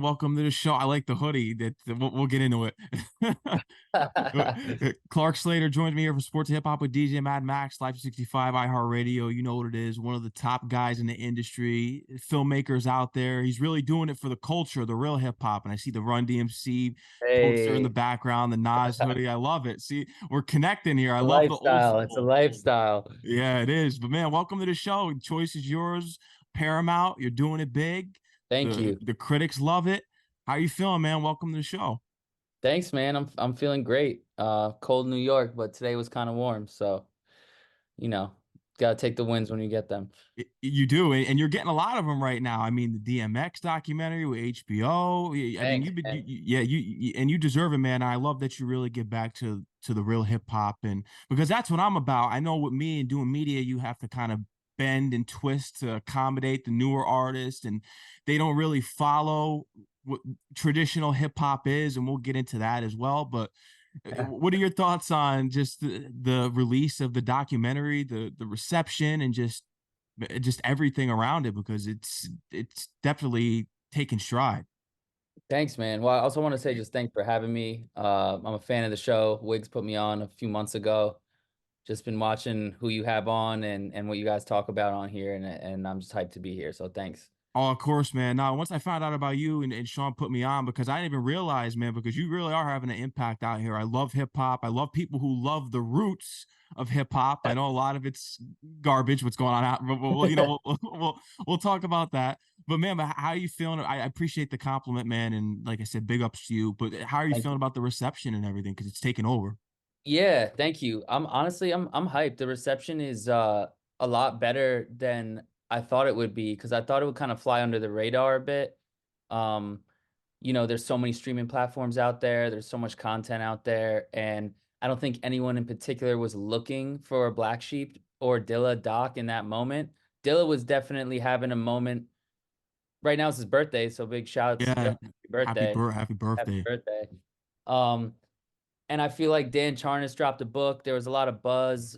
man. Welcome to the show. I like the hoodie. We'll get into it. Clark Slater joins me here for Sports Hip Hop with DJ Mad Max, Life 65, iHeartRadio. You know what it is. One of the top guys in the industry, filmmakers out there. He's really doing it for the culture, the real hip hop. And I see the Run DMC poster in the Hey, background, the Nas hoodie. I love it. See, we're connecting here. I a love the old lifestyle. It's a school. lifestyle. Yeah, it is. But man, welcome to the show. Choice is yours. Paramount, you're doing it big. Thank The you. the critics love it. How you feeling, man? Welcome to the show. Thanks, man. I'm feeling great. Cold New York, but today was kind of warm, so you know, gotta take the wins when you get them. You do, and you're getting a lot of them right now. I mean, the DMX documentary with HBO. I mean, Thanks, man. yeah, and you deserve it, man. I love that you really get back to the real hip hop, and because that's what I'm about. I know with me and doing media, you have to kind of bend and twist to accommodate the newer artists, and they don't really follow what traditional hip hop is, and we'll get into that as well. But what are your thoughts on just the release of the documentary, the reception, and just everything around it? Because it's definitely taken stride. Thanks, man. Well, I also want to say just thanks for having me. I'm a fan of the show. Wiggs put me on a few months ago. Just been watching who you have on and what you guys talk about on here, and I'm just hyped to be here. So thanks. Oh, of course, man. Now, once I found out about you and Sean put me on, because I didn't even realize, man, because you really are having an impact out here. I love hip hop. I love people who love the roots of hip hop. I know a lot of it's garbage, what's going on out, but we'll talk about that. But man, how are you feeling? I appreciate the compliment, man, and like I said, big ups to you. But how are you Thank feeling you. about the reception and everything? Because it's taken over. Yeah, thank you. I'm hyped. The reception is a lot better than I thought it would be because I thought it would kind of fly under the radar a bit. Um, there's so many streaming platforms out there, there's so much content out there, and I don't think anyone in particular was looking for a Black Sheep or Dilla doc in that moment. Dilla was definitely having a moment. Right now it's his birthday, so big shout out to Dilla. Yeah, Happy birthday. happy Happy birthday. birthday. Um, and I feel like Dan Charnas dropped a book. There was a lot of buzz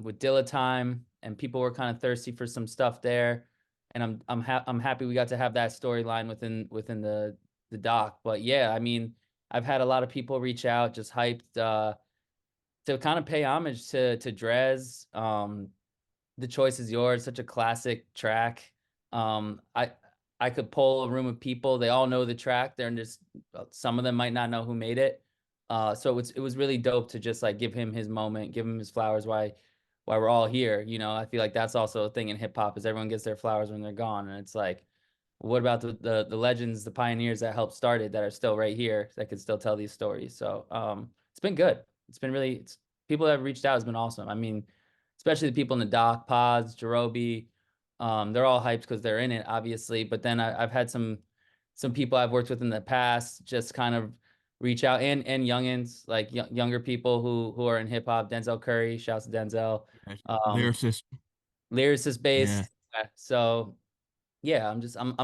with Dilla Time, and people were kind of thirsty for some stuff there. And I'm happy we got to have that storyline within the doc. But yeah, I mean, I've had a lot of people reach out, just hyped to kind of pay homage to Dres. The choice is yours. Such a classic track. I could poll a room of people. They all know the track. They're just some of them might not know who made it. So it was really dope to just like give him his moment, give him his flowers. Why we're all here. I feel like that's also a thing in hip hop is everyone gets their flowers when they're gone, and it's like, what about the legends, the pioneers that helped start it that are still right here that could still tell these stories? So it's been good. It's been really people that have reached out has been awesome. I mean, especially the people in the doc, Pods, Jerobi. They're all hyped because they're in it, obviously. But then I've had some people I've worked with in the past just kind of reach out and youngins like younger people who are in hip hop. Denzel Curry, shouts to Denzel. Um, Lyricist. lyricist Yeah. based. So yeah, I'm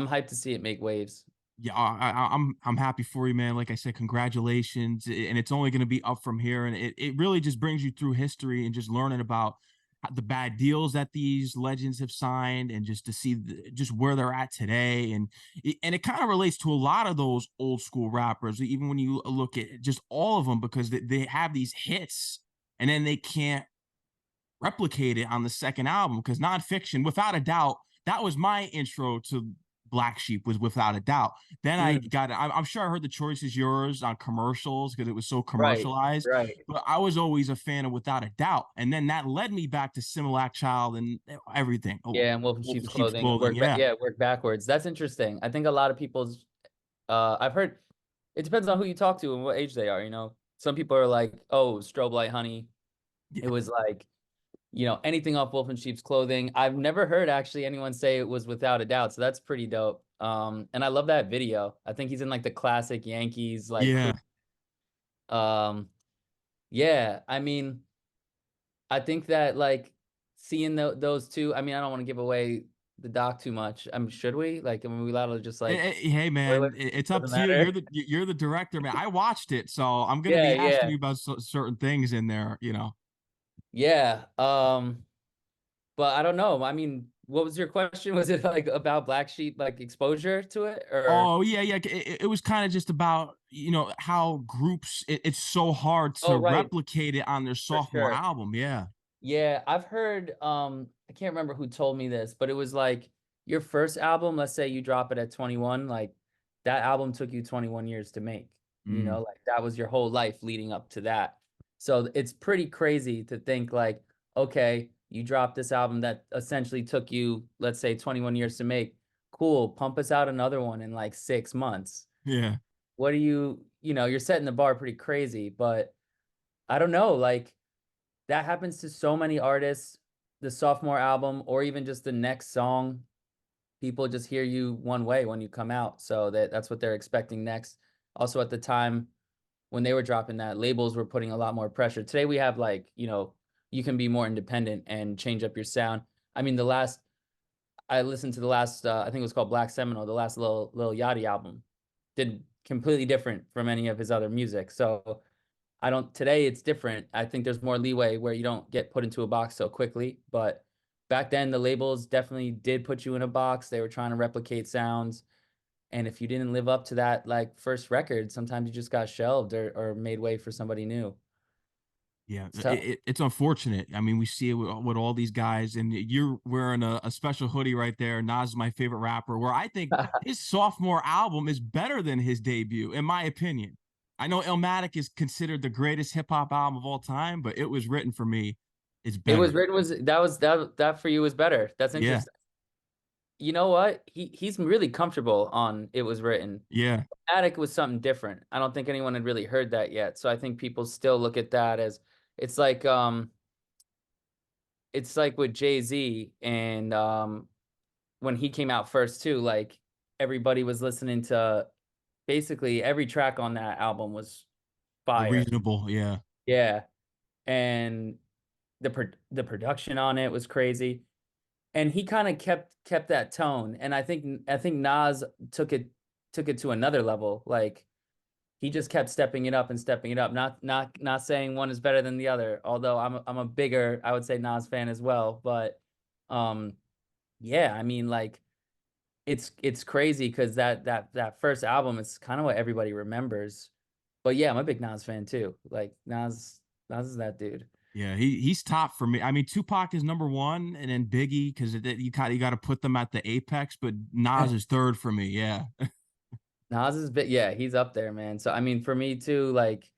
hyped to see it make waves. Yeah, I'm happy for you, man. Like I said, congratulations, and it's only going to be up from here. And it really just brings you through history and just learning about the bad deals that these legends have signed, and just to see just where they're at today. And it kind of relates to a lot of those old school rappers, even when you look at just all of them, because they have these hits, and then they can't replicate it on the second album. Because Nonfiction, without a doubt, that was my intro to Black Sheep, was without a doubt. Then I Mm, got, I'm sure I heard The Choice Is Yours on commercials because it was so right, commercialized, right. but I was always a fan of Without a Doubt. And then that led me back to Similac Child and everything. Oh, Yeah, and Wolf in Wolf Sheep's in Sheep's Clothing. Clothing. Yeah. Work backwards. That's interesting. I think a lot of people's I've heard it depends on who you talk to and what age they are, you know. Some people are like, "Oh, Strobe Light Honey." It Yeah. was like, anything off Wolf in Sheep's Clothing. I've never heard actually anyone say it was Without a Doubt, so that's pretty dope. And I love that video. I think he's in like the classic Yankees like crew. Yeah. Um, yeah, I mean, I think that like seeing those two, I mean, I don't want to give away the doc too much. Should we? Like, are we allowed to just like Hey, man, spoiler? it's up Doesn't to you. You're matter. the director, man. I watched it, so I'm gonna Yeah, be asking yeah. you about certain things in there. Yeah. But I don't know. I mean, what was your question? Was it like about Black Sheep, like exposure to it, or? Oh yeah, yeah. It was kind of just about how groups. It's so hard Oh, to right, replicate it on their for sophomore sure. album. Yeah. Yeah, I've heard I can't remember who told me this, but it was like your first album, let's say you drop it at 21, like that album took you 21 years to make. Mm, Like that was your whole life leading up to that. So it's pretty crazy to think like, okay, you dropped this album that essentially took you, let's say 21 years to make. Cool, pump us out another one in like 6 months. yeah. What do you're setting the bar pretty crazy, but I don't know, like that happens to so many artists. The sophomore album, or even just the next song, people just hear you one way when you come out. So that's what they're expecting next. Also, at the time when they were dropping that, labels were putting a lot more pressure. Today we have like, you can be more independent and change up your sound. I mean, I listened to the last, I think it was called Black Seminole, the last Lil Yachty album. Did completely different from any of his other music. So I don't today it's different. I think there's more leeway where you don't get put into a box so quickly. But back then the labels definitely did put you in a box. They were trying to replicate sounds. And if you didn't live up to that like first record, sometimes you just got shelved or made way for somebody new. Yeah, It's tough. it's unfortunate. I mean, we see it with all these guys, and you're wearing a special hoodie right there. Nas is my favorite rapper, where I think his sophomore album is better than his debut, in my opinion. I know Illmatic is considered the greatest hip hop album of all time, but It Was Written for me is It was better. written was that for you was better. That's Yeah, interesting. You know what? He's really comfortable on It Was Written. yeah. Attic was something different. I don't think anyone had really heard that yet. So I think people still look at that as it's like with Jay-Z and when he came out first too, like everybody was listening to basically every track on that album was fire. Reasonable. Yeah, Yeah. And the production on it was crazy. And he kind of kept that tone. And I think Nas took it to another level. Like he just kept stepping it up and stepping it up. Not saying one is better than the other, although I'm a bigger, I would say, Nas fan as well. But um yeah, I mean like it's crazy because that first album is kind of what everybody remembers. But yeah, I'm a big Nas fan too. Like Nas is that dude. yeah. He's top for me. I mean, Tupac is number one, and then Biggie because you got to put them at the apex, but Nas is third for me. Yeah, Nas is big, yeah, he's up there, man. So I mean, for me too, like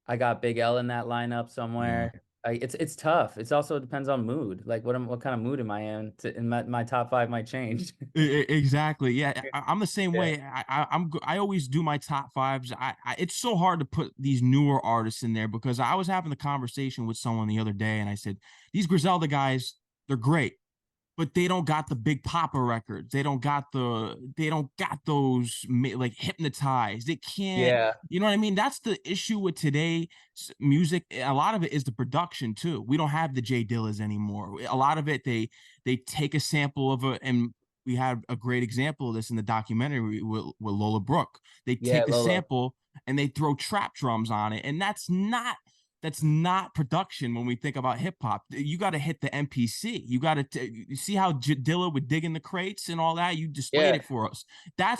I got Big L in that lineup yeah. somewhere. It's tough. It's also depends on mood. Like what kind of mood am I in? And my top five might change. Exactly. Yeah, I'm the same Yeah. way. I always do my top fives. It's so hard to put these newer artists in there because I was having a conversation with someone the other day, and I said these Griselda guys, they're great, but they don't got the big Papa records. They don't got those like hypnotized. They can't, Yeah. you know what I mean? That's the issue with today music. A lot of it is the production too. We don't have the Jay Dillas anymore. A lot of it they take a sample of a and we had a great example of this in the documentary with Lola Brooke. They Yeah, take the Lola. sample and they throw trap drums on it, and that's not production when we think about hip hop. You got to hit the MPC. You see how Dilla would dig in the crates and all that. You displayed Yeah. it for us. Yeah.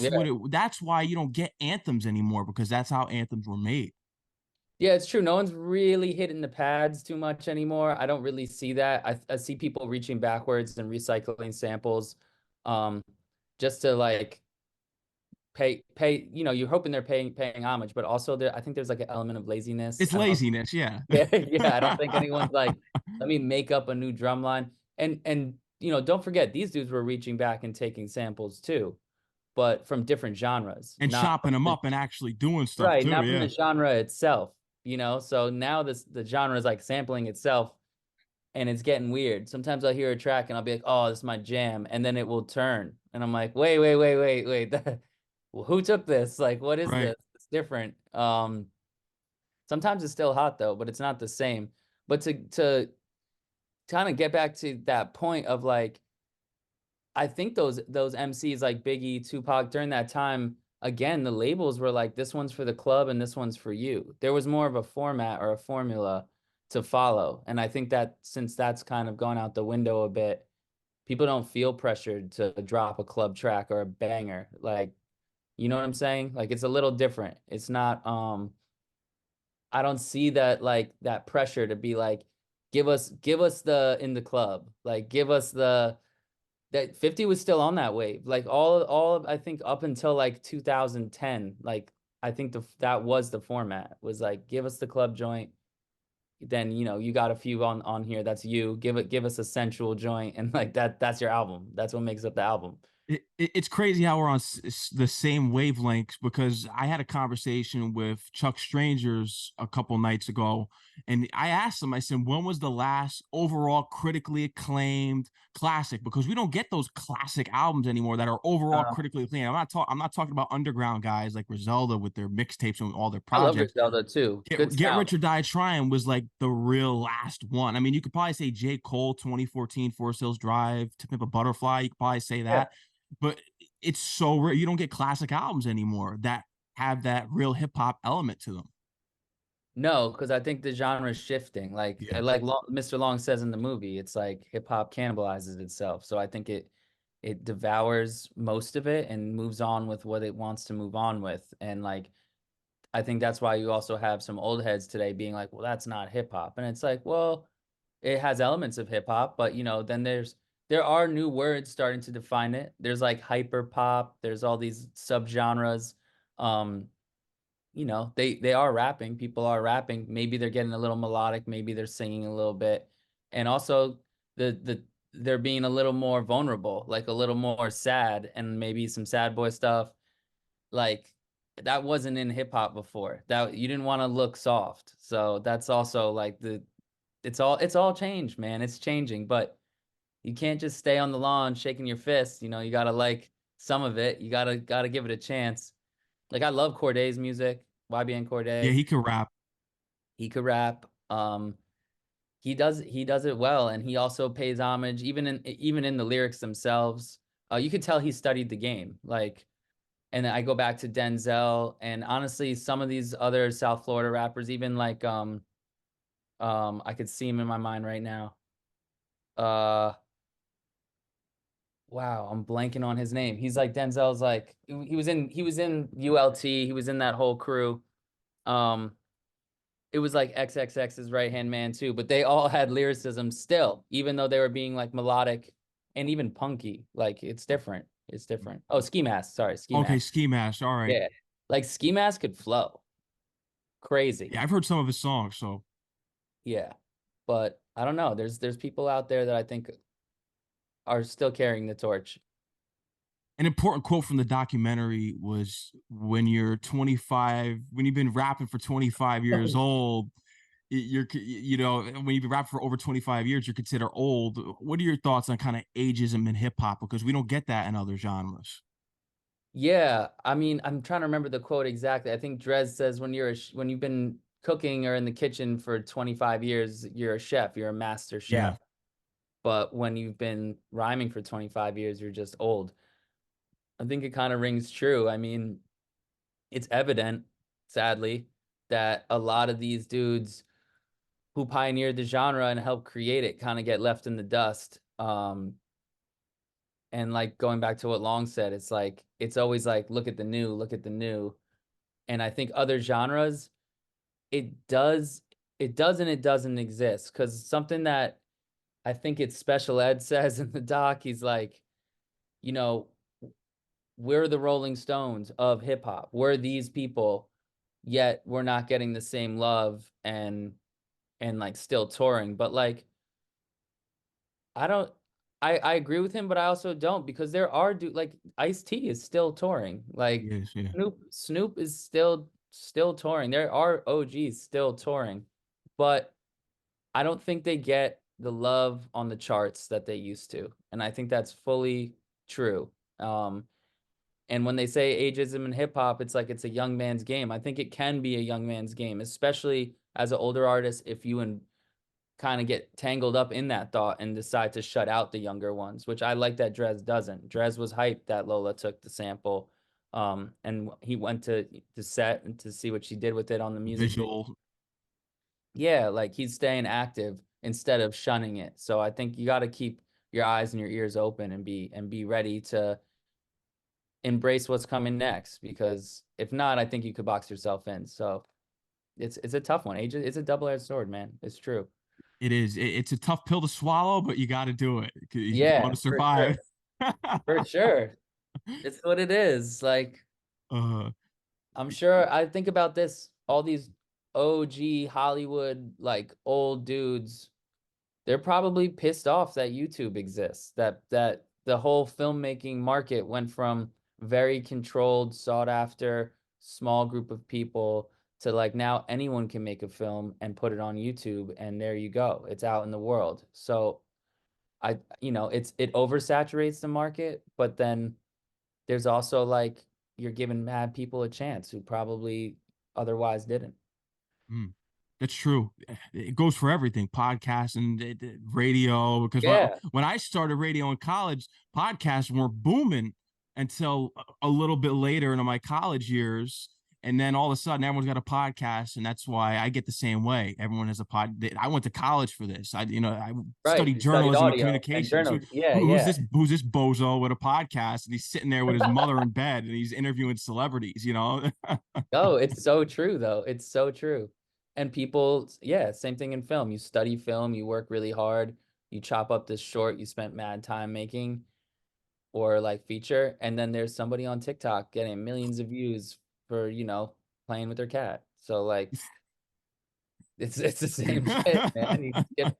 That's why you don't get anthems anymore because that's how anthems were made. Yeah, it's true. No one's really hitting the pads too much anymore. I don't really see that. I see people reaching backwards and recycling samples, um, just to like pay. You're hoping they're paying homage, but also I think there's like an element of laziness. It's I don't. laziness, yeah. Yeah, yeah. I don't think anyone's like, let me make up a new drum line. And don't forget these dudes were reaching back and taking samples too, but from different genres, And not chopping from them the, up and actually doing stuff right, too, not from yeah. the genre itself. So now the genre is like sampling itself, and it's getting weird. Sometimes I'll hear a track and I'll be like, oh, this is my jam, and then it will turn, and I'm like, wait, wait, wait, wait, wait. Well, who took this? Like, what is Right. this? It's different. Sometimes it's still hot though, but it's not the same. But to kind of get back to that point of like, I think those MCs like Biggie, Tupac during that time, again, the labels were like, this one's for the club and this one's for you. There was more of a format or a formula to follow. And I think that since that's kind of gone out the window a bit, people don't feel pressured to drop a club track or a banger. Like, you know what I'm saying? Like it's a little different. It's not I don't see that like that pressure to be like give us the in the club. Like give us the that 50 was still on that wave. Like I think up until like 2010, like I think that was the format. Was like give us the club joint, then you know you got a few on here that's you give us a sensual joint, and like that's your album. That's what makes up the album. It's crazy how we're on the same wavelengths, because I had a conversation with Chuck Strangers a couple nights ago, and I asked him, I said, when was the last overall critically acclaimed classic? Because we don't get those classic albums anymore that are overall uh, critically acclaimed. I'm not talking about underground guys like Griselda with their mixtapes and all their I love projects. Griselda too, good Get sound. Rich or Die Trying was like the real last one. I mean, you could probably say J. Cole 2014 Forest Hills Drive, To Pimp a Butterfly. You could probably say Yeah. that, but it's so rare. You don't get classic albums anymore that have that real hip hop element to them. No, because I think the genre is shifting. Yeah. Mr. Long says in the movie, it's like hip hop cannibalizes itself. So I think it devours most of it and moves on with what it wants to move on with. And like I think that's why you also have some old heads today being like, well, that's not hip hop. And it's like, well, it has elements of hip hop, but you know, then there are new words starting to define it. There's like hyper pop, there's all these subgenres. Um, you know, they are rapping, people are rapping. Maybe they're getting a little melodic, maybe they're singing a little bit. And also the they're being a little more vulnerable, like a little more sad, and maybe some sad boy stuff. Like that wasn't in hip hop before. That you didn't want to look soft. So that's also like it's all changed, man. It's changing, but you can't just stay on the lawn shaking your fist. You know, you gotta like some of it. You gotta give it a chance. Like I love Corday's music, YBN Yeah, Corday. he could rap. He could rap. He does it well, and he also pays homage even in the lyrics themselves. You could tell he studied the game. Like, and I go back to Denzel, and honestly, some of these other South Florida rappers, even like I could see him in my mind right now. Uh, wow, I'm blanking on his name. He's like Denzel's like he was in ULT, he was in that whole crew. Um, it was like XXX's right hand man too, but they all had lyricism still, even though they were being like melodic and even punky. Like it's different. It's different. Oh, Ski Mask. Sorry, Ski Okay, Mask. Ski Mask. All right. Yeah. Like Ski Mask could flow. Crazy. Yeah, I've heard some of his songs. So Yeah. But I don't know. There's people out there that I think are still carrying the torch. an important quote from the documentary was, when you're 25, when you've been rapping for 25 years old, you know, when you've been rapping for over 25 years, you're considered old. What are your thoughts on kind of ageism in hip hop? Because we don't get that in other genres. Yeah, I mean, I'm trying to remember the quote exactly. I think Dres says when you've been cooking or in the kitchen for 25 years, you're a chef, you're a master Yeah. chef. But when you've been rhyming for 25 years, you're just old. I think it kind of rings true. I mean, it's evident, sadly, that a lot of these dudes who pioneered the genre and helped create it kind of get left in the dust. And like going back to what Long said, it's like it's always like look at the new, look at the new. And I think other genres, it does, it doesn't exist. Because something that I think it's Special Ed says in the doc, he's like, you know, we're the Rolling Stones of hip hop. We're these people, yet we're not getting the same love and like still touring. But like I don't I agree with him, but I also don't because there are like Ice-T is still touring. Like Yes. Yeah. Snoop is still touring. There are OGs still touring. But I don't think they get the love on the charts that they used to. And I think that's fully true. And when they say ageism in hip hop, it's like it's a young man's game. I think it can be a young man's game, especially as an older artist, if you and kind of get tangled up in that thought and decide to shut out the younger ones, which I like that Dres doesn't. Dres was hyped that Lola took the sample. And he went to the set and to see what she did with it on the music video. Visual. Yeah, like he's staying active instead of shunning it. So I think you got to keep your eyes and your ears open and be ready to embrace what's coming next, because if not, I think you could box yourself in. So it's a tough one. Age, it's a double-edged sword, man. It's true. It is. It's a tough pill to swallow, but you got to do it if you want Yeah, to for survive. sure. For sure. It's what it is. Like, uh, I'm sure I think about this, all these OG Hollywood, like old dudes, they're probably pissed off that YouTube exists, that the whole filmmaking market went from very controlled, sought after, small group of people to like now anyone can make a film and put it on YouTube, and there you go. It's out in the world. So it oversaturates the market, but then there's also like you're giving mad people a chance who probably otherwise didn't. mm. That's true. It goes for everything, podcasts and radio. Because Yeah, when I started radio in college, podcasts weren't booming until a little bit later into my college years. And then all of a sudden, everyone's got a podcast, and that's why I get the same way. Everyone has a pod. I went to college for this. I right. studied You studied journalism and audio and communications. journalism. Yeah, Who's yeah. this? Who's this bozo with a podcast? And he's sitting there with his mother in bed, and he's interviewing celebrities. Oh, it's so true though. It's so true. And people, yeah, same thing in film. You study film, you work really hard, you chop up this short you spent mad time making or like feature, and then there's somebody on TikTok getting millions of views for, playing with their cat. So like it's the same shit, man. You just get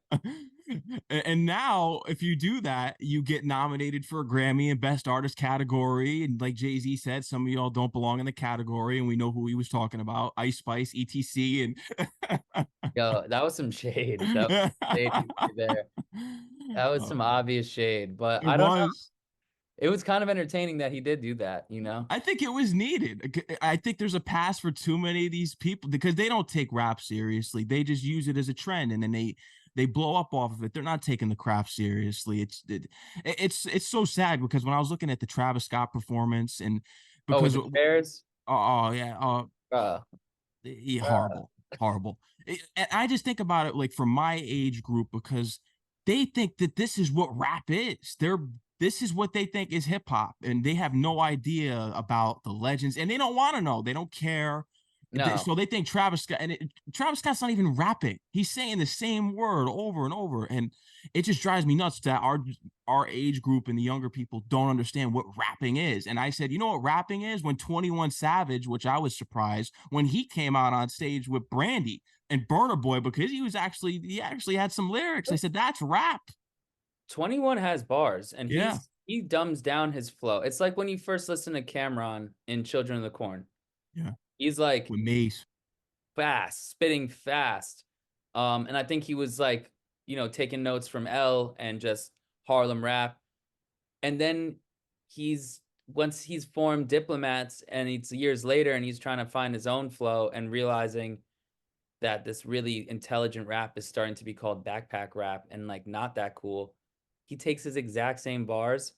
And now, if you do that, you get nominated for a Grammy and Best Artist category. And like Jay-Z said, some of y'all don't belong in the category, and we know who he was talking about: Ice Spice, etc. And yo, that was some shade. That was shade there. That was some obvious shade, but it I don't know. was. It was kind of entertaining that he did do that, you know? I think it was needed. I think there's a pass for too many of these people because they don't take rap seriously. They just use it as a trend, and then they blow up off of it. They're not taking the craft seriously. It's so sad because when I was looking at the Travis Scott performance and Oh, with because the chairs? oh yeah, Uh, horrible, horrible. And I just think about it like from my age group because they think that this is what rap is. This is what they think is hip hop, and they have no idea about the legends, and they don't want to know. They don't care. no. So they think Travis Scott, and Travis Scott's not even rapping. He's saying the same word over and over, and it just drives me nuts that our age group and the younger people don't understand what rapping is. And I said, you know what rapping is? When 21 Savage, which I was surprised when he came out on stage with Brandy and Burner Boy because he actually had some lyrics. I said that's rap. 21 has bars and Yeah, he dumbs down his flow. It's like when you first listen to Cameron in Children of the Corn. yeah, He's like with Mace. fast, spitting fast. And I think he was like, taking notes from L and just Harlem rap. And then once he's formed Diplomats and it's years later and he's trying to find his own flow and realizing that this really intelligent rap is starting to be called backpack rap and like not that cool. He takes his exact same bars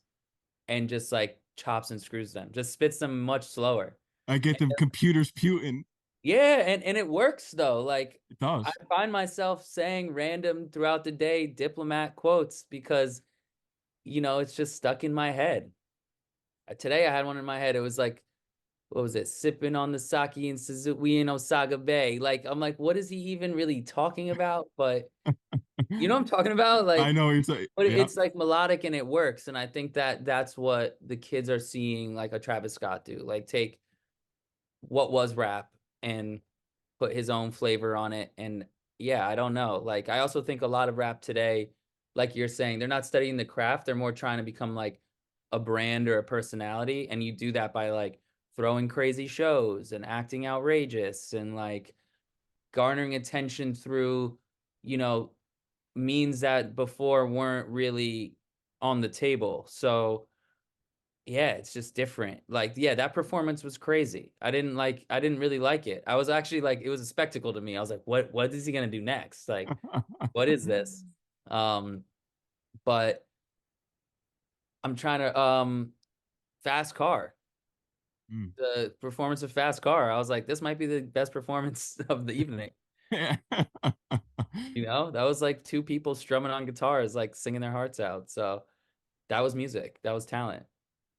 and just like chops and screws them, just spits them much slower. I get them computers putin'. Yeah, and it works though. Like It I does. find myself saying random throughout the day diplomat quotes because it's just stuck in my head. Today I had one in my head. It was like, what was it? Sipping on the sake in Suzuki in Osaka Bay. Like I'm like, what is he even really talking about? But you know what I'm talking about? I Like, know you're saying. but Yeah. it's like melodic and it works. And I think that that's what the kids are seeing like a Travis Scott do. Like take what was rap and put his own flavor on it. And yeah, I don't know. Like I also think a lot of rap today, like you're saying, they're not studying the craft. They're more trying to become like a brand or a personality. And you do that by like throwing crazy shows and acting outrageous and like garnering attention through, you know, means that before weren't really on the table. So yeah, it's just different. Like, yeah, that performance was crazy. I didn't really like it. I was actually like, it was a spectacle to me. I was like, what is he gonna do next? Like, what is this? Um, but I'm trying to Fast Car. Mm. The performance of Fast Car. I was like, this might be the best performance of the evening. You know, that was like two people strumming on guitars, like singing their hearts out. So that was music. That was talent.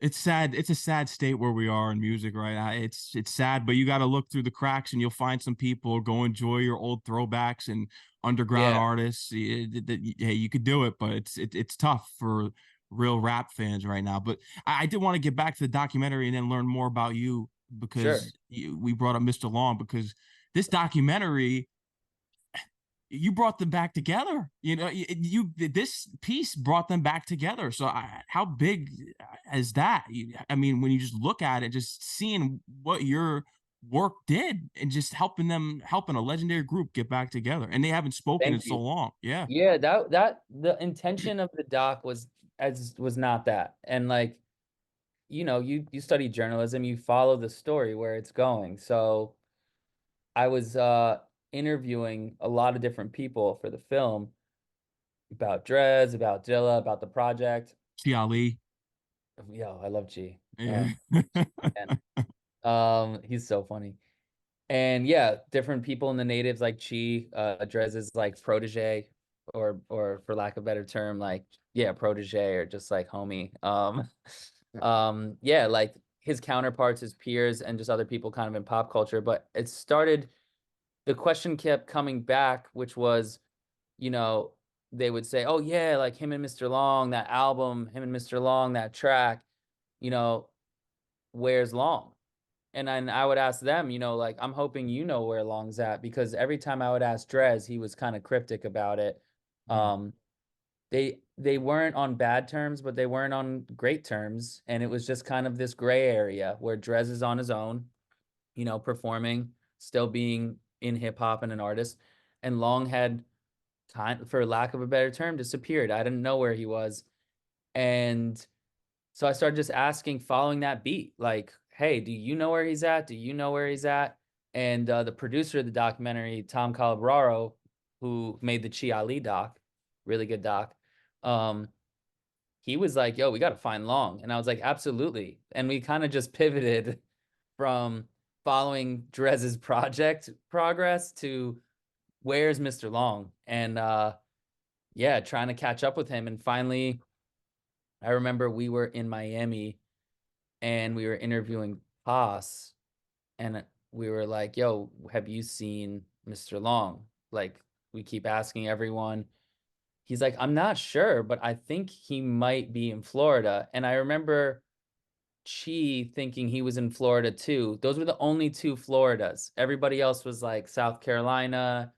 It's sad. It's a sad state where we are in music right now. It's sad, but you got to look through the cracks and you'll find some people. Go enjoy your old throwbacks and underground Yeah, artists. Hey, you could do it, but it's tough for real rap fans right now. But I did want to get back to the documentary and then learn more about you sure. because we brought up Mr. Long because this documentary you brought them back together. This piece brought them back together. So how big is that? I mean, when you just look at it, just seeing what your work did and just helping a legendary group get back together, and they haven't spoken in Thank so you. long. Yeah, Yeah, that the intention of the doc was not that. And like, you know, you study journalism, you follow the story where it's going. So I was interviewing a lot of different people for the film about Dres, about Dilla, about the project. Chi Ali. Yo, I love G. Yeah. And he's so funny. And yeah, different people in the natives like Chi, Drez's like protege, or for lack of a better term, like yeah, protege or just like homie. Yeah, like his counterparts, his peers, and just other people kind of in pop culture. But it started, the question kept coming back, which was, you know, they would say, oh yeah, like him and Mr. Long, that album, him and Mr. Long, that track, you know, where's Long? And then I would ask them, you know, like, I'm hoping you know where Long's at, because every time I would ask Drez, he was kind of cryptic about it. Mm. Um, they weren't on bad terms, but they weren't on great terms, and it was just kind of this gray area where Drez is on his own, you know, performing, still being in hip hop and an artist, and Long had kind, for lack of a better term, disappeared. I didn't know where he was, and so I started just asking, following that beat, like, hey, do you know where he's at? Do you know where he's at? And the producer of the documentary, Tom Calabraro, who made the Chi Ali doc, really good doc, um, he was like, yo, we got to find Long. And I was like, absolutely. And we kind of just pivoted from following Drez's project progress to where's Mr. Long? And yeah, trying to catch up with him. And finally, I remember we were in Miami and we were interviewing Haas, and we were like, yo, have you seen Mr. Long? Like, we keep asking everyone. He's like, I'm not sure, but I think he might be in Florida. And I remember Chi thinking he was in Florida too. Those were the only two Floridas. Everybody else was like South Carolina,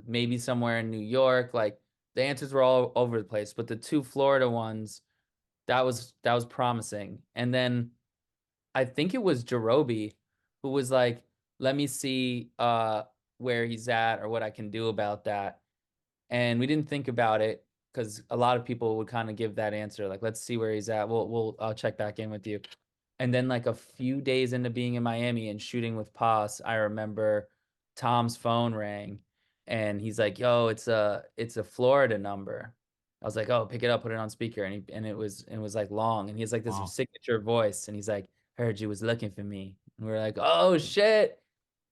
maybe somewhere in New York. Like the answers were all over the place, but the two Florida ones, that was promising. And then I think it was Jerobi who was like, let me see where he's at or what I can do about that. And we didn't think about it because a lot of people would kind of give that answer, like, let's see where he's at. I'll check back in with you. And then like a few days into being in Miami and shooting with Paz, I remember Tom's phone rang and he's like, yo, it's a Florida number. I was like, oh, pick it up, put it on speaker. And it was like Long. And he's like this Wow. signature voice. And he's like, heard you was looking for me. And we were like, oh shit.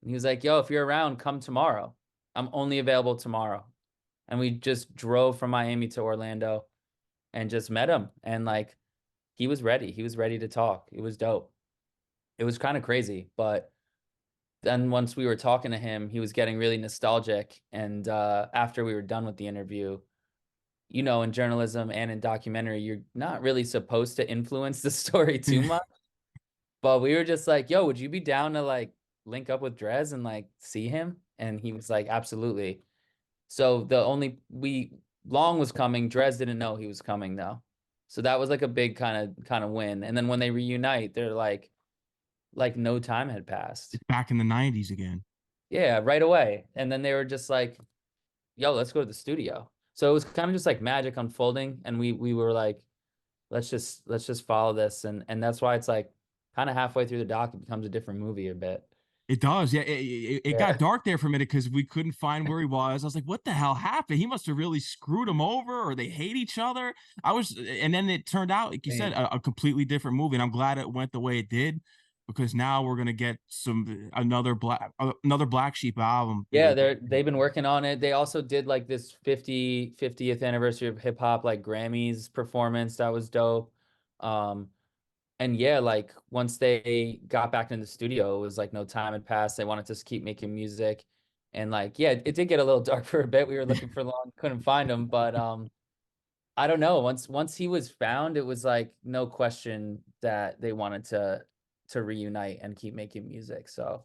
And he was like, yo, if you're around, come tomorrow. I'm only available tomorrow. And we just drove from Miami to Orlando and just met him. And like he was ready. He was ready to talk. It was dope. It was kind of crazy. But then once we were talking to him, he was getting really nostalgic. And after we were done with the interview, you know, in journalism and in documentary, you're not really supposed to influence the story too much. But we were just like, yo, would you be down to like link up with Drez and like see him? And he was like, absolutely. So the only we Long was coming, Drez didn't know he was coming though. So that was like a big kind of win. And then when they reunite, they're like no time had passed. It's back in the '90s again. Yeah, right away. And then they were just like, yo, let's go to the studio. So it was kind of just like magic unfolding. And we were like, let's just follow this. And that's why it's like kind of halfway through the doc, it becomes a different movie a bit. It does. Yeah. It got Yeah. dark there for a minute because we couldn't find where he was. I was like, what the hell happened? He must have really screwed him over or they hate each other. And then it turned out, like you said, Same. a completely different movie. And I'm glad it went the way it did. because now we're gonna get another Black Sheep album. Yeah, they've been working on it. They also did like this 50th anniversary of hip hop like Grammys performance. That was dope. Um and yeah, like once they got back in the studio, it was like no time had passed. They wanted to just keep making music. And like, yeah, it did get a little dark for a bit. We were looking for long, couldn't find him, but I don't know. Once he was found, it was like no question that they wanted to reunite and keep making music. So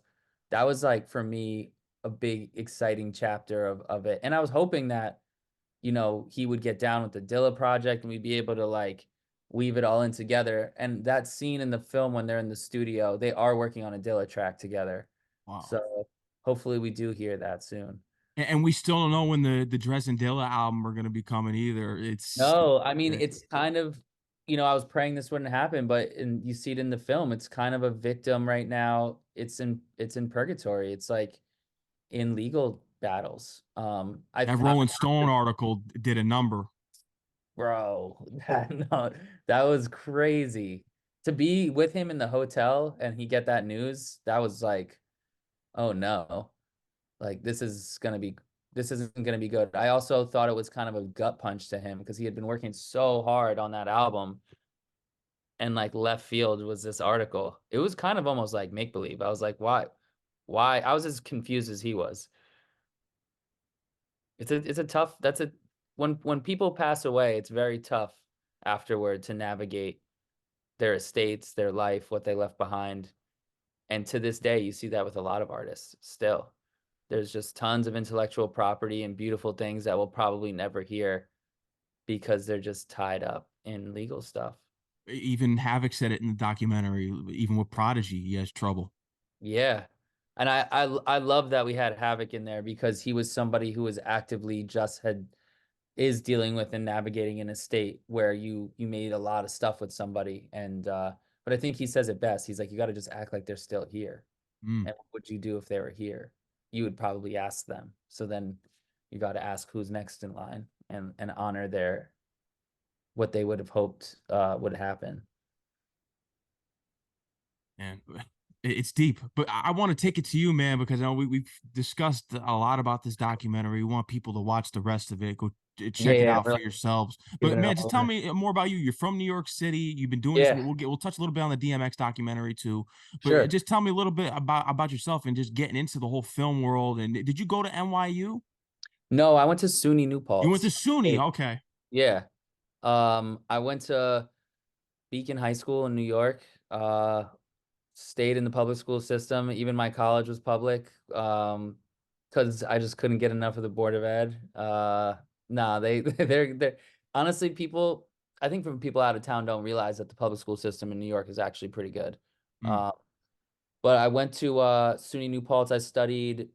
that was like for me a big exciting chapter of it. And I was hoping that, he would get down with the Dilla project and we'd be able to like weave it all in together. And that scene in the film when they're in the studio, they are working on a Dilla track together. Wow. So hopefully we do hear that soon. And we still don't know when the Dres and Dilla album are gonna be coming either. No, I mean it's kind of, I was praying this wouldn't happen, but you see it in the film. It's kind of a victim right now. It's in purgatory. It's like in legal battles. that Rolling Stone article did a number. Bro, no, that was crazy. To be with him in the hotel and he get that news, that was like, oh no. Like this isn't gonna be good. I also thought it was kind of a gut punch to him because he had been working so hard on that album, and like left field was this article. It was kind of almost like make believe. I was like, why? Why? I was as confused as he was. It's a tough that's a when people pass away, it's very tough afterward to navigate their estates, their life, what they left behind. And to this day, you see that with a lot of artists still. There's just tons of intellectual property and beautiful things that we'll probably never hear because they're just tied up in legal stuff. Even Havoc said it in the documentary. Even with Prodigy, he has trouble. Yeah. And I love that we had Havoc in there because he was somebody who was actively just had is dealing with and navigating in a state where you made a lot of stuff with somebody. And but I think he says it best. He's like, you got to just act like they're still here. Mm. And what would you do if they were here? You would probably ask them. So then you got to ask who's next in line and honor their what they would have hoped would happen. And it's deep, but I want to take it to you, man, because I know we've discussed a lot about this documentary. We want people to watch the rest of it. Go Yeah, check it yeah, out for really yourselves. But giving it man, just all tell over. me more about you. You're from New York City. You've been doing this. Yeah, We'll touch a little bit on the DMX documentary too. But sure. just tell me a little bit about yourself and just getting into the whole film world. And did you go to NYU? No, I went to SUNY New You went to Paltz. SUNY. Hey, Okay. yeah. I went to Beacon High School in New York. Stayed in the public school system. Even my college was public. Because I just couldn't get enough of the Board of Ed. Nah, they're honestly people. I think from people out of town don't realize that the public school system in New York is actually pretty good. Mm. Uh, but I went to SUNY New Paltz. I studied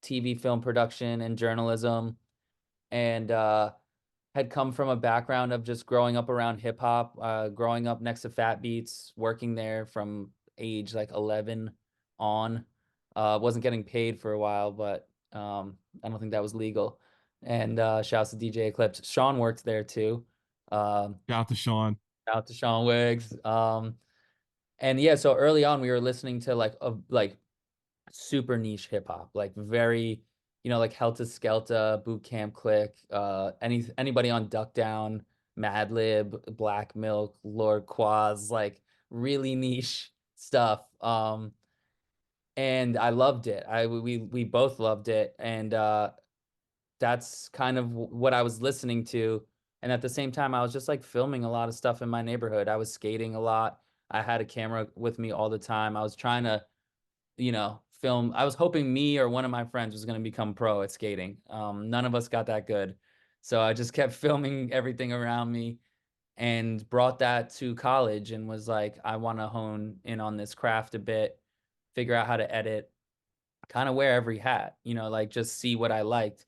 TV film production and journalism, and had come from a background of just growing up around hip hop, growing up next to Fat Beats, working there from age like 11 on. Wasn't getting paid for a while, but I don't think that was legal. And shouts to DJ Eclipse. Sean worked there too. Shout out to Sean. Out to Sean Wiggs. And yeah, so early on we were listening to like super niche hip hop, like very, like Helta Skelta, Boot Camp Click, anybody on Duck Down, Madlib, Black Milk, Lord Quaz, like really niche stuff. And I loved it. We both loved it, and that's kind of what I was listening to. And at the same time, I was just like filming a lot of stuff in my neighborhood. I was skating a lot. I had a camera with me all the time. I was trying to film. I was hoping me or one of my friends was going to become pro at skating. None of us got that good. So I just kept filming everything around me and brought that to college and was like, I want to hone in on this craft a bit, figure out how to edit, kind of wear every hat, like just see what I liked.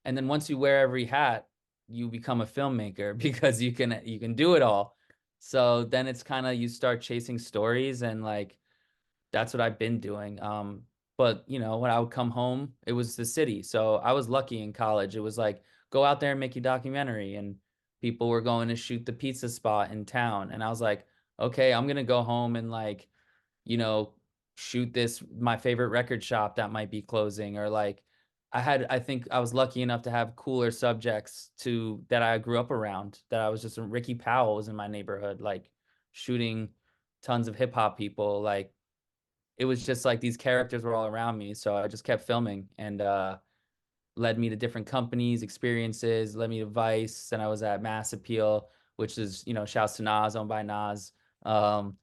And then once you wear every hat, you become a filmmaker because you can do it all. So then it's kind of you start chasing stories and like that's what I've been doing. But when I would come home, it was the city. So I was lucky in college. It was like, go out there and make your documentary. And people were going to shoot the pizza spot in town. And I was like, okay, I'm gonna go home and like, shoot this my favorite record shop that might be closing, or like I think I was lucky enough to have cooler subjects to that I grew up around. That I was just Ricky Powell was in my neighborhood, like shooting tons of hip hop people. Like it was just like these characters were all around me, so I just kept filming, and led me to different companies, experiences, led me to Vice, and I was at Mass Appeal, which is, you know, shouts to Nas, owned by Nas. Um,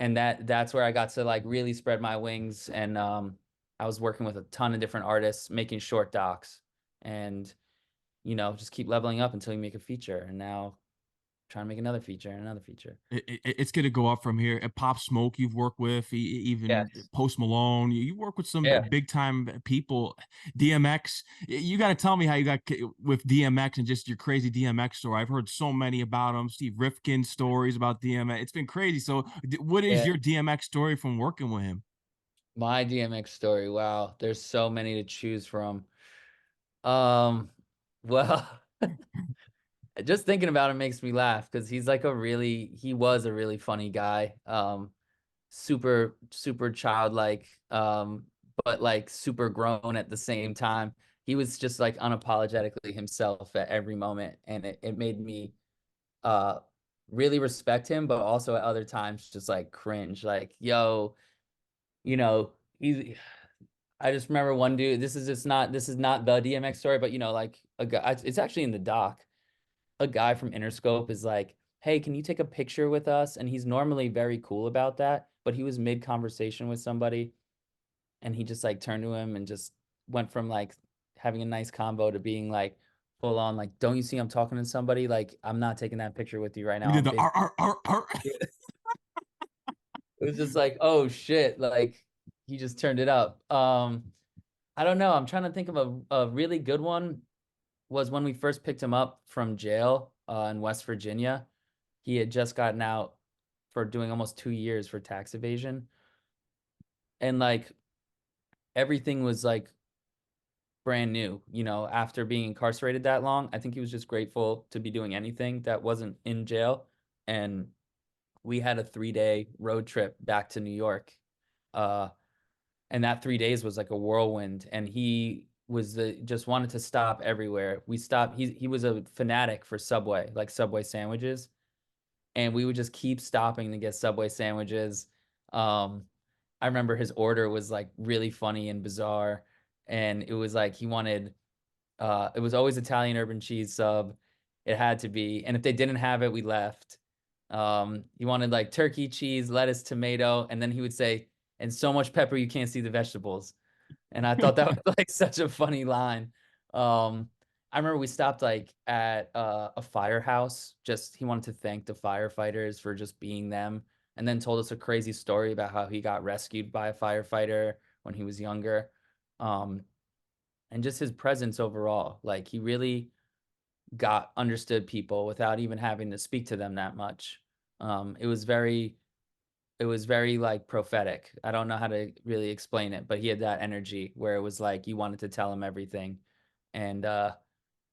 and that's where I got to like really spread my wings, and I was working with a ton of different artists making short docs, and you know, just keep leveling up until you make a feature, and now trying to make another feature and another feature. It's going to go up from here. Pop Smoke, you've worked with, even Yes. Post Malone. You work with some Yeah. big time people. DMX, you got to tell me how you got with DMX and just your crazy DMX story. I've heard so many about him. Steve Rifkin stories about DMX. It's been crazy. So, what is Yeah. your DMX story from working with him? My DMX story. Wow. There's so many to choose from. Um, well, just thinking about it makes me laugh because he was a really funny guy. Super, super childlike, but like super grown at the same time. He was just like unapologetically himself at every moment. And it made me uh really respect him, but also at other times just like cringe. Like, yo, you know, he's I just remember one dude, this is not the DMX story, but you know, like a guy, it's actually in the doc. A guy from Interscope is like, "Hey, can you take a picture with us?" And he's normally very cool about that, but he was mid conversation with somebody, and he just like turned to him and just went from like having a nice convo to being like full on like, "Don't you see I'm talking to somebody? Like, I'm not taking that picture with you right You now. did I'm the busy." R. It was just like, "Oh shit!" Like he just turned it up. I don't know. I'm trying to think of a really good one. Was when we first picked him up from jail in West Virginia. He had just gotten out for doing almost 2 years for tax evasion. And like everything was like brand new, you know, after being incarcerated that long. I think he was just grateful to be doing anything that wasn't in jail. And we had a 3-day road trip back to New York. Uh, and that 3 days was like a whirlwind. And he was just wanted to stop everywhere. We stopped. He was a fanatic for Subway, like Subway sandwiches, and we would just keep stopping to get Subway sandwiches. Um, I remember his order was like really funny and bizarre, and it was like he wanted it was always Italian urban cheese sub. It had to be, and if they didn't have it, we left. He wanted like turkey, cheese, lettuce, tomato, and then he would say, "And so much pepper you can't see the vegetables." And I thought that was like such a funny line. Um, I remember we stopped like at a firehouse. Just he wanted to thank the firefighters for just being them, and then told us a crazy story about how he got rescued by a firefighter when he was younger. Um, and just his presence overall, like he really got understood people without even having to speak to them that much. It was very like prophetic. I don't know how to really explain it, but he had that energy where it was like you wanted to tell him everything, and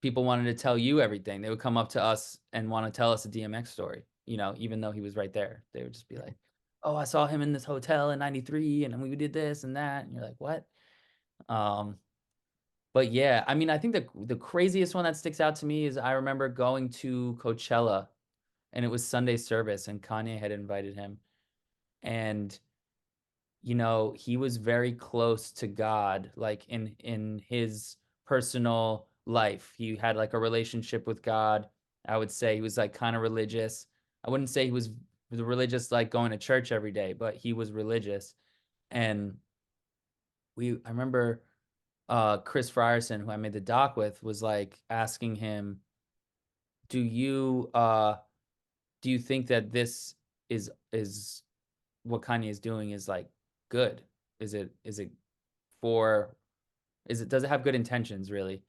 people wanted to tell you everything. They would come up to us and want to tell us a DMX story, you know, even though he was right there. They would just be like, "Oh, I saw him in this hotel in '93, and we did this and that," and you're like, "What?" Um, but yeah, I mean, I think the craziest one that sticks out to me is I remember going to Coachella, and it was Sunday service, and Kanye had invited him, and you know, he was very close to God, like in his personal life. He had like a relationship with God. I would say he was like kind of religious. I wouldn't say he was religious like going to church every day, but he was religious. And I remember Chris Frierson, who I made the doc with, was like asking him, "Do you think that this is what Kanye is doing is like good? Is it for is it does it have good intentions really?"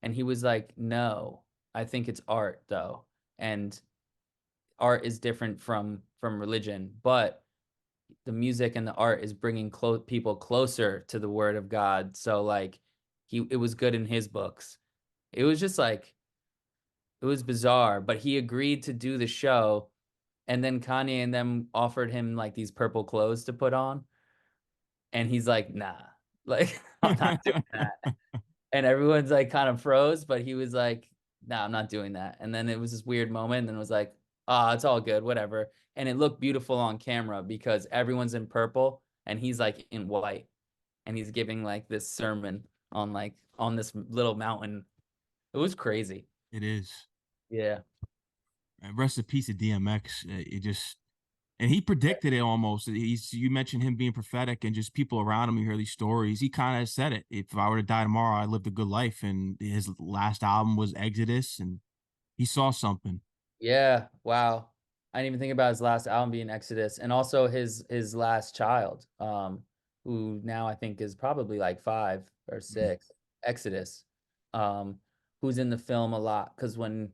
And he was like, "No, I think it's art though, and art is different from religion, but the music and the art is bringing people closer to the word of God." So like it was good in his books. It was just like it was bizarre, but he agreed to do the show, and then Kanye and them offered him like these purple clothes to put on. And he's like, nah, like I'm not doing that. And everyone's like kind of froze, but he was like, nah, I'm not doing that. And then it was this weird moment, and then it was like, ah, oh, it's all good, whatever. And it looked beautiful on camera because everyone's in purple and he's like in white, and he's giving like this sermon on this little mountain. It was crazy. It is. Yeah. And rest in peace to DMX. It just and he predicted it almost. You mentioned him being prophetic and just people around him. You hear these stories. He kind of said it. If I were to die tomorrow, I lived a good life. And his last album was Exodus, and he saw something. Yeah. Wow. I didn't even think about his last album being Exodus, and also his last child, who now I think is probably like 5 or 6, Exodus, um, who's in the film a lot. Because when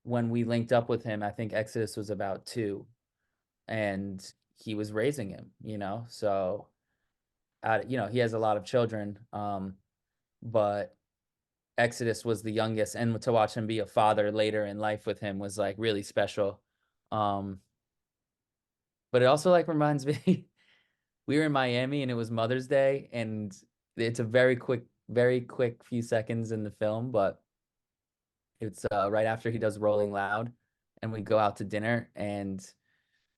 we linked up with him, I think Exodus was about 2, and he was raising him, So, he has a lot of children, but Exodus was the youngest, and to watch him be a father later in life with him was like really special. Um, but it also like reminds me, we were in Miami and it was Mother's Day, and it's a very quick few seconds in the film, but it's right after he does Rolling Loud, and we go out to dinner, and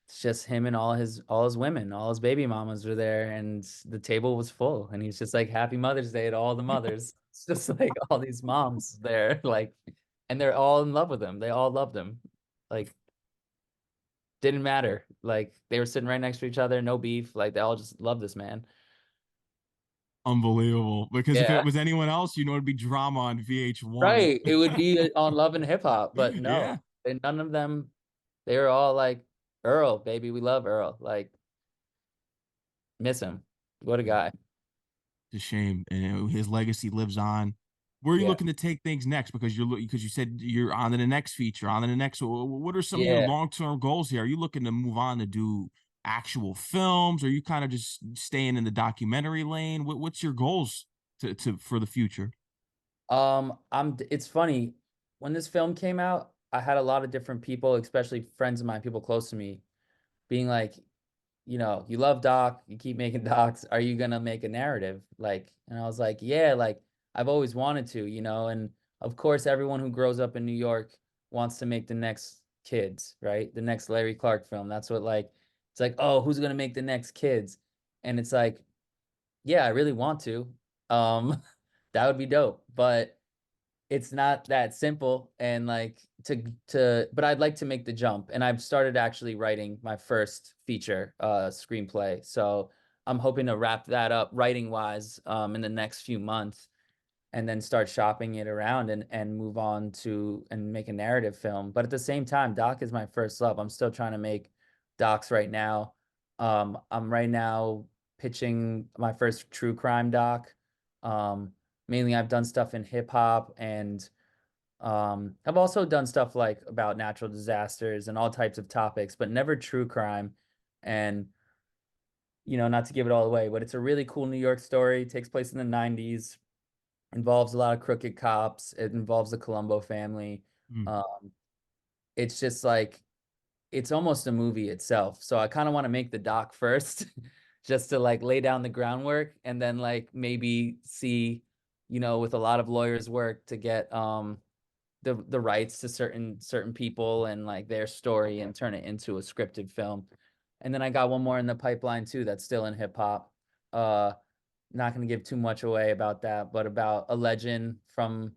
it's just him and all his women, all his baby mamas were there, and the table was full, and he's just like, Happy Mother's Day to all the mothers. It's just like all these moms there, like, and they're all in love with him. They all loved him. Like, didn't matter. Like, they were sitting right next to each other, no beef. Like, they all just love this man. Unbelievable. Because if it Yeah. was anyone else, it'd be drama on VH1. Right. It would be on Love and Hip Hop, but no, Yeah. none of them, they were all like, Earl, baby, we love Earl. Like, miss him. What a guy. It's a shame, and his legacy lives on. Where are you Yeah. looking to take things next? Because you said you're on to the next feature, on to the next. What are some of your Yeah. long term goals here? Are you looking to move on to do actual films? Or are you kind of just staying in the documentary lane? What's your goals to for the future? It's funny. When this film came out, I had a lot of different people, especially friends of mine, people close to me, being like, you love doc, you keep making docs. Are you gonna make a narrative? Like, and I was like, yeah, like I've always wanted to, and of course, everyone who grows up in New York wants to make the next Kids, right? The next Larry Clark film. That's what like, it's like, oh, who's gonna make the next Kids? And it's like, yeah, I really want to. Um, that would be dope, but it's not that simple, and like but I'd like to make the jump, and I've started actually writing my first feature screenplay, so I'm hoping to wrap that up writing wise in the next few months, and then start shopping it around and move on to and make a narrative film. But at the same time, doc is my first love. I'm still trying to make docs right now. I'm right now pitching my first true crime doc. Mainly I've done stuff in hip hop, and I've also done stuff like about natural disasters and all types of topics, but never true crime. And not to give it all away, but it's a really cool New York story. It takes place in the 90s, involves a lot of crooked cops. It involves the Colombo family. Mm. Um, it's just like it's almost a movie itself. So I kind of want to make the doc first, just to like lay down the groundwork, and then like maybe see, with a lot of lawyers' work to get the rights to certain people and like their story and turn it into a scripted film. And then I got one more in the pipeline too that's still in hip hop. Uh, not going to give too much away about that, but about a legend from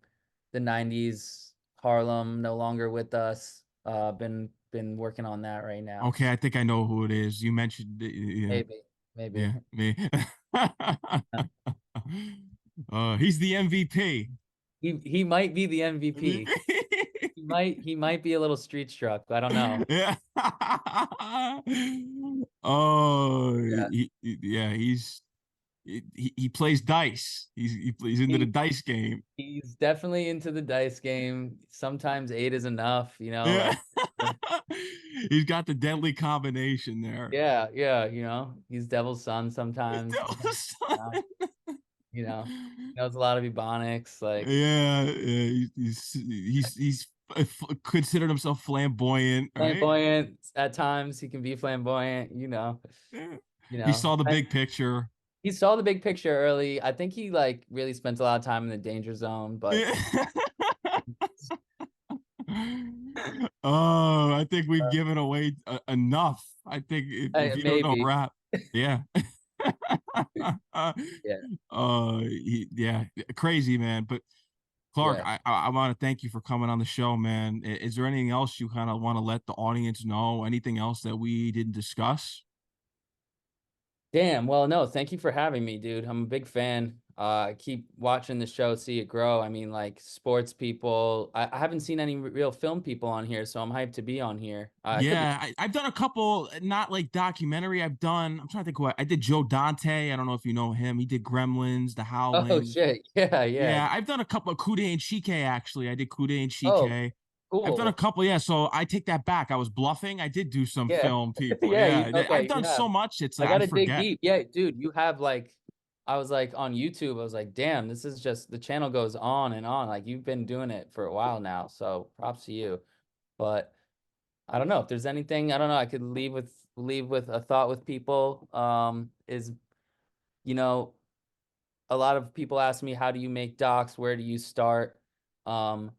the 90s, Harlem, no longer with us. Been working on that right now. Okay, I think I know who it is. You mentioned, yeah, Maybe. yeah, me. He's the MVP. He might be the MVP. He might be a little street struck. I don't know. Yeah. Oh, Yeah. yeah. He plays dice. He's into the He dice game. he's definitely into the dice game. Sometimes 8 is enough, Yeah. like He's got the deadly combination there. yeah, yeah, he's Devil's Son He's sometimes. Devil's Uh, you know, knows a lot of ebonics, like Yeah, yeah, he's considered himself flamboyant, right? flamboyant at times. He can be flamboyant, Yeah. you He know. saw the And big picture. he saw the big picture early. I think he like really spent a lot of time in the danger zone, but Oh, I think we've given away enough. I think if you don't know maybe. rap, yeah. Yeah, Yeah, crazy man. But Clark, yeah. I want to thank you for coming on the show, man. Is there anything else you kind of want to let the audience know? Anything else that we didn't discuss? Damn. Well, no, thank you for having me, dude. I'm a big fan. I keep watching the show, see it grow. I mean, like sports people. I haven't seen any real film people on here, so I'm hyped to be on here. It could be. Yeah, I've done a couple, not like documentary. I'm trying to think what I did. Joe Dante. I don't know if you know him. He did Gremlins, The Oh Howling. shit. Yeah, yeah. Yeah, I've done a couple of Kude and Chike actually. I did Kude and Oh, Chike. I've done a cool. couple, yeah. So I take that back. I was bluffing. I did do some Yeah. film people. Yeah, Yeah, I've okay, you done have. so much. It's I I gotta dig forget. deep. Yeah, dude, you have like I was like on YouTube, I was like, damn, this is just the channel goes on and on. Like you've been doing it for a while now, so props to you. But I don't know if there's anything, I don't know, I could leave with a thought with people. Is you know, a lot of people ask me, how do you make docs? Where do you start? Um,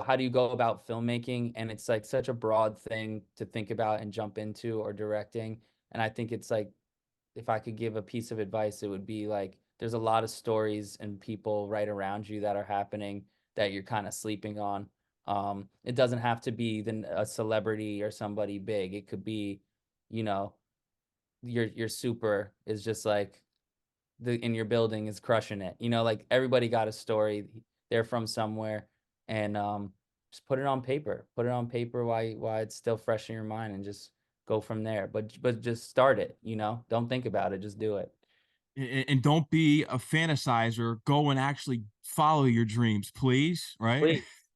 how do you go about filmmaking? And it's like such a broad thing to think about and jump into or directing. And I think it's like, if I could give a piece of advice, it would be like, there's a lot of stories and people right around you that are happening that you're kind of sleeping on. It doesn't have to be a celebrity or somebody big. It could be, you know, your super is just like the in your building is crushing it. Like everybody got a story. They're from somewhere, and just put it on paper. Put it on paper while it's still fresh in your mind, and just go from there. But just start it. Don't think about it. Just do it. And don't be a fantasizer. Go and actually follow your dreams, please. Right?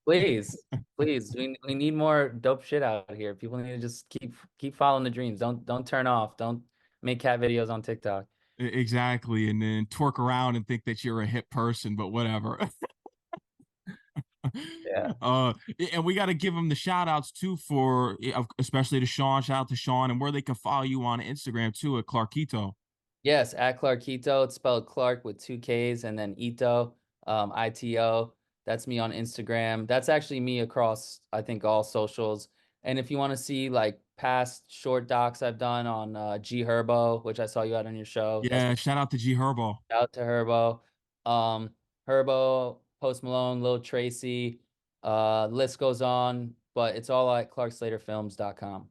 Please, please, please. We need more dope shit out here. People need to just keep following the dreams. Don't turn off. Don't make cat videos on TikTok. Exactly. And then twerk around and think that you're a hip person, but whatever. Yeah. uh and we got to give them the shout outs too for especially to Sean. Shout out to Sean and where they can follow you on Instagram too at Clarkito. Yes, at Clarkito. It's spelled Clark with two K's and then Ito, ITO. That's me on Instagram. That's actually me across, I think, all socials. And if you want to see like past short docs I've done on G Herbo, which I saw you out on your show, that's Yeah, shout out to G Herbo. out to Herbo. Um, Herbo, Post Malone, Lil Tracy, list goes on, but it's all at clarkslaterfilms.com.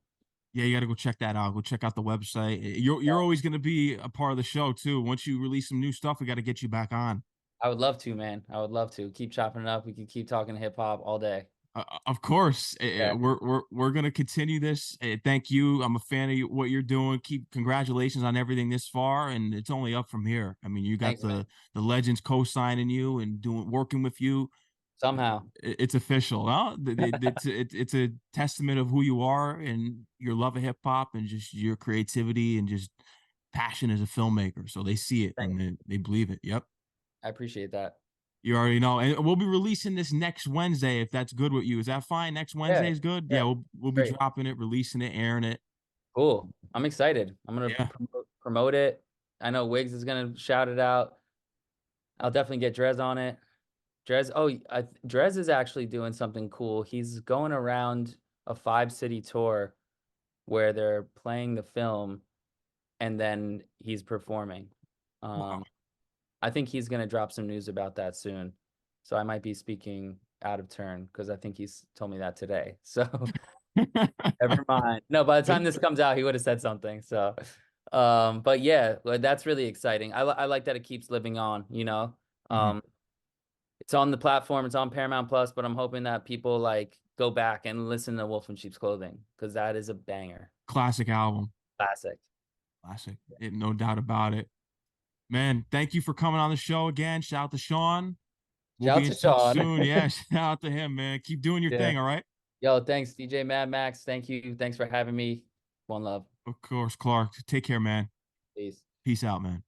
Yeah, you got to go check that out. Go check out the website. You're always going to be a part of the show too. Once you release some new stuff, we got to get you back on. I would love to, man. I would love to keep chopping it up. We could keep talking hip hop all day. Of course, Yeah, we're gonna continue this. Thank you. I'm a fan of what you're doing. Keep congratulations on everything this far, and it's only up from here. I mean, you got thanks, man. the legends co-signing you and doing working with you. Somehow, It's official. Huh? It's a testament of who you are and your love of hip hop and just your creativity and just passion as a filmmaker. So they see it thanks. and they believe it. Yep. I appreciate that. You already know. And we'll be releasing this next Wednesday if that's good with you. Is that fine? Next Yeah, Wednesday is good? yeah, Yeah, we'll be great, dropping it, releasing it, airing it. cool. I'm excited. I'm gonna Yeah. promote it. I know Wiggs is gonna shout it out. I'll definitely get Dres on it. Dres is actually doing something cool. He's going around a 5-city tour where they're playing the film and then he's performing. Wow. Um, I think he's gonna drop some news about that soon. So I might be speaking out of turn because I think he's told me that today. So never mind. No, by the time this comes out, he would have said something. So, but yeah, well, that's really exciting. I like that it keeps living on. Mhm. Um, it's on the platform, it's on Paramount Plus, but I'm hoping that people like go back and listen to Wolf in Sheep's Clothing because that is a banger. Classic album. Classic. Classic. No doubt about it. Man, thank you for coming on the show again. Shout out to Sean. We'll Shout be out in to touch Sean. soon. Yeah, shout out to him, man. Keep doing your Yeah. thing, all right? Yo, thanks, DJ Mad Max. Thank you. Thanks for having me. One love. Of course, Clark. Take care, man. Peace. Peace out, man.